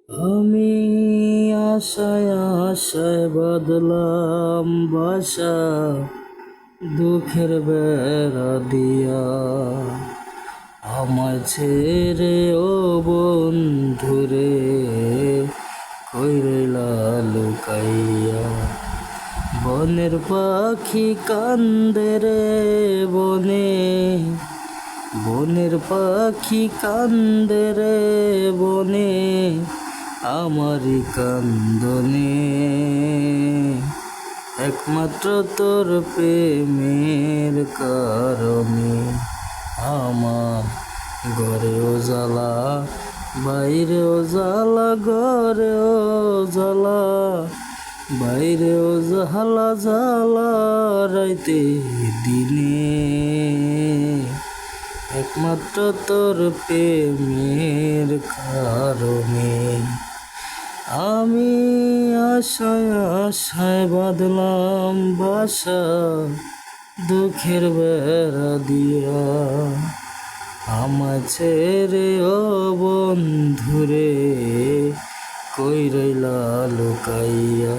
আমি আশায় আশায় বদলাম বাসা, দুঃখের বেড়া দিয়া। আমায় ছেড়ে ও বন্ধুরে কই রইলা লুকাইয়া। বনের পাখি কান্দে রে বনে, বনের পাখি কান্দে রে বনে, আমারি কান্দনে। একমাত্র তোর প্রেমের কারণে আমার ঘরেও জ্বালা, বাইরেও জ্বালা, ঘরেও জ্বালা, বাইরেও জ্বালা, জ্বালা রাইতে দিনে। একমাত্র তোর প্রেমের কারণে আমি আশায় আশায় বাঁধলাম বাসা, দুঃখের বেড়া দিয়া। আমায় ছেড়ে ও বন্ধুরে কই রইলা লুকাইয়া।